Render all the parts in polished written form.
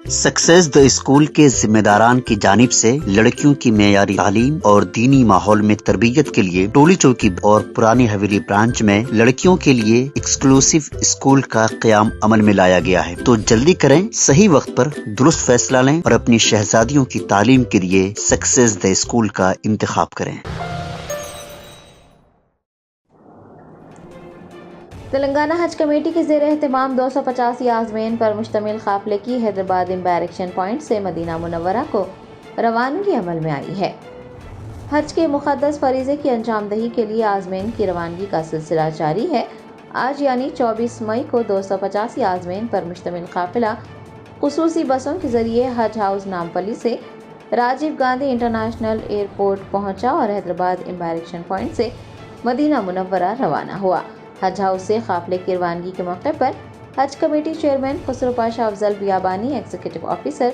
Success the school के जिम्मेदारान की जानिब से लड़कियों की मेयारी तालीम और दीनी माहौल में तरबियत के लिए टोली चौकी और पुरानी हवेली ब्रांच में लड़कियों के लिए एक्सक्लूसिव स्कूल का क़याम अमल में लाया गया है। तो जल्दी करें, सही वक्त पर दुरुस्त फैसला लें और अपनी शहजादियों की तालीम के लिए सक्सेस द स्कूल का इंतखाब करें। तेलंगाना हज कमेटी के ज़ेर एहतमाम 285 आज़मीन पर मुश्तमिल काफ़िले की हैदराबाद इम्बारक्शन पॉइंट से मदीना मुनव्वरा को रवानगी अमल में आई है। हज के मुक़द्दस फ़रीज़े की अंजाम दही के लिए आज़मीन की रवानगी का सिलसिला जारी है। आज यानी 24 मई को 285 आज़मीन पर मुश्तमिल काफ़िला ख़ुसूसी बसों के ज़रिए हज हाउस नामपली से राजीव गांधी इंटरनेशनल एयरपोर्ट पहुंचा और हैदराबाद इम्बारक्शन पॉइंट से मदीना मुनव्वरा रवाना हुआ। हज हाउस से काफ़िले की रवानगी के मौके पर हज committee chairman Khusro Pasha Afzal Biyabani, executive officer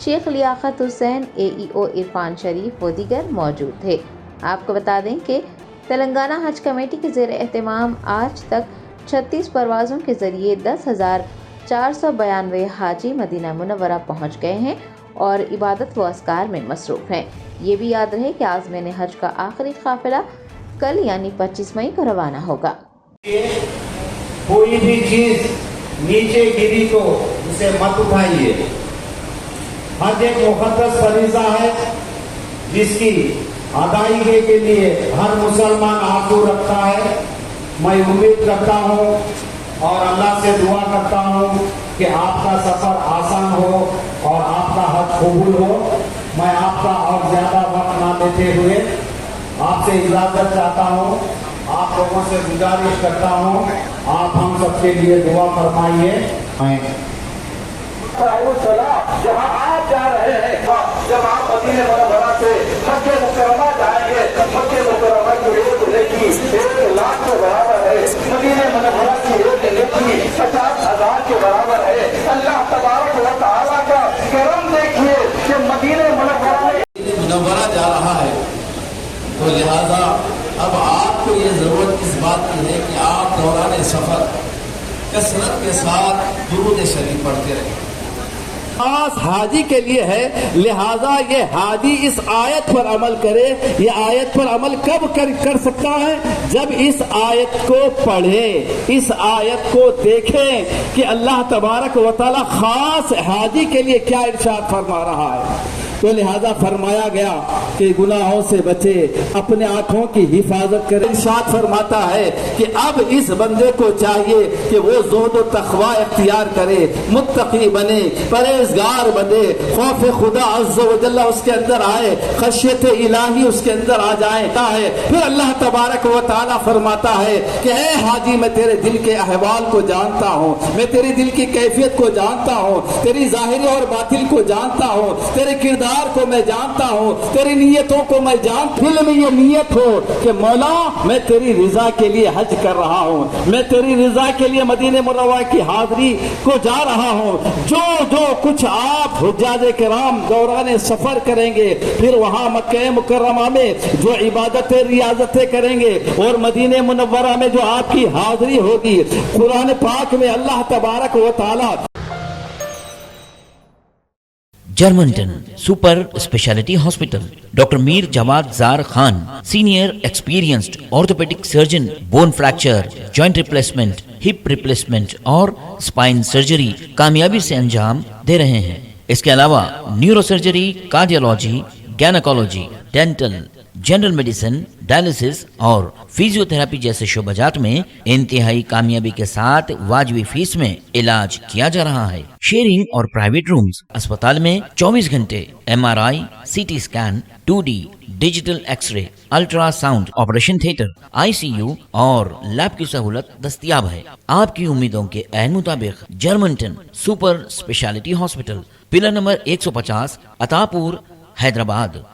Sheikh Liaquat Hussain, AEO Irfan Sharif व दीगर मौजूद थे। आपको बता दें कि तेलंगाना हज कमेटी के ज़ेर एहतमाम आज तक 36 परवाज़ों के ज़रिए 10,492 हाजी मदीना मुनव्वरा पहुँच गए हैं और इबादत व अस्कार में मसरूफ़ हैं। ये भी याद रहे कि आज़मीन हज का आखिरी काफ़िला कल यानी 25 मई को रवाना होगा। कोई भी चीज नीचे गिरी तो उसे मत उठाइए। हज एक मुक़द्दस फरीज़ा है जिसकी अदायगी के लिए हर मुसलमान आरज़ू रखता है। मैं उम्मीद करता हूँ और अल्लाह से दुआ करता हूँ कि आपका सफर आसान हो और आपका हज कबूल हो। मैं आपका और ज्यादा वक्त ना लेते हुए आपसे इजाजत चाहता हूँ। आप लोगों से गुजारिश करता हूँ, आप हम सबके लिए दुआ फरमाइए। जहाँ आप जा रहे हैं, जब आप मदीने मुनव्वरा से मक्के मुकर्रमा जाएंगे, मक्के मुकर्रमा की एक नेकी 1 लाख के बराबर है। मदीने मुनव्वरा की एक नेकी 50,000 के बराबर है। अल्लाह तबारक व तआला का करम देखिए कि मदीने मुनव्वरा जा रहा है, तो लिहाजा अब आपको ये ज़रूरत इस बात की है कि आप दौरान सफ़र कसरत के साथ दुरूद शरीफ पढ़ते रहें। खास हाजी के लिए है, लिहाजा ये हाजी इस आयत पर अमल करे। ये आयत पर अमल कब कर सकता है? जब इस आयत को पढ़े, इस आयत को देखें कि अल्लाह तबारक व तआला खास हाजी के लिए क्या इरशाद फरमा रहा है। तो लिहाजा फरमाया गया कि गुनाहों से बचे, अपने आंखों की हिफाजत करे। इरशाद फरमाता है कि अब इस बंदे को चाहिए कि वो ज़ुहद व तक़वा इख्तियार करे, मुत्तकी बने, परहेज़गार बने, खौफ खुदा अज़्ज़ व जल्ला उसके अंदर आए, खशियत इलाही उसके अंदर आ जाए। फिर अल्लाह तबारक व तआला फरमाता है कि ऐ हाजी, मैं तेरे दिल के अहवाल को जानता हूँ, मैं तेरे दिल की कैफियत को जानता हूँ, तेरी ज़ाहिरी और बातिल को जानता हूँ, तेरे किरदार को मैं जानता हूँ, तेरी नीयतों को मैं दिल में ये नीयत हो कि मौला मैं तेरी रिजा के लिए हज कर रहा हूँ, मैं तेरी रिजा के लिए मदीने मुनव्वरा की हाजिरी को जा रहा हूँ। जो कुछ आप हुज्जाज किराम दौरान सफर करेंगे, फिर वहाँ मक्के मुकर्रमा में जो इबादतें रियाजतें करेंगे और मदीने मुनव्वरा में जो आपकी हाजिरी होगी, कुरान पाक में अल्लाह तबारक व तआला Germanton super speciality hospital, doctor Mir Jawad Jar Khan, senior experienced orthopaedic surgeon, bone fracture, joint replacement, hip replacement और स्पाइन सर्जरी कामयाबी से अंजाम दे रहे हैं। इसके अलावा neuro surgery, cardiology, gynaecology, dental, general medicine, dialysis और फिजियोथेरेपी जैसे शोबाजात में इंतहाई कामयाबी के साथ वाजिबी फीस में इलाज किया जा रहा है। शेयरिंग और प्राइवेट रूम्स, अस्पताल में 24 घंटे MRI, CT scan, 2D digital x-ray, ultrasound, operation theatre, ICU और लैब की सहूलत दस्तयाब है। आपकी उम्मीदों के ऐन मुताबिक Germanton super speciality hospital, pillar number 150, Attapur, Hyderabad.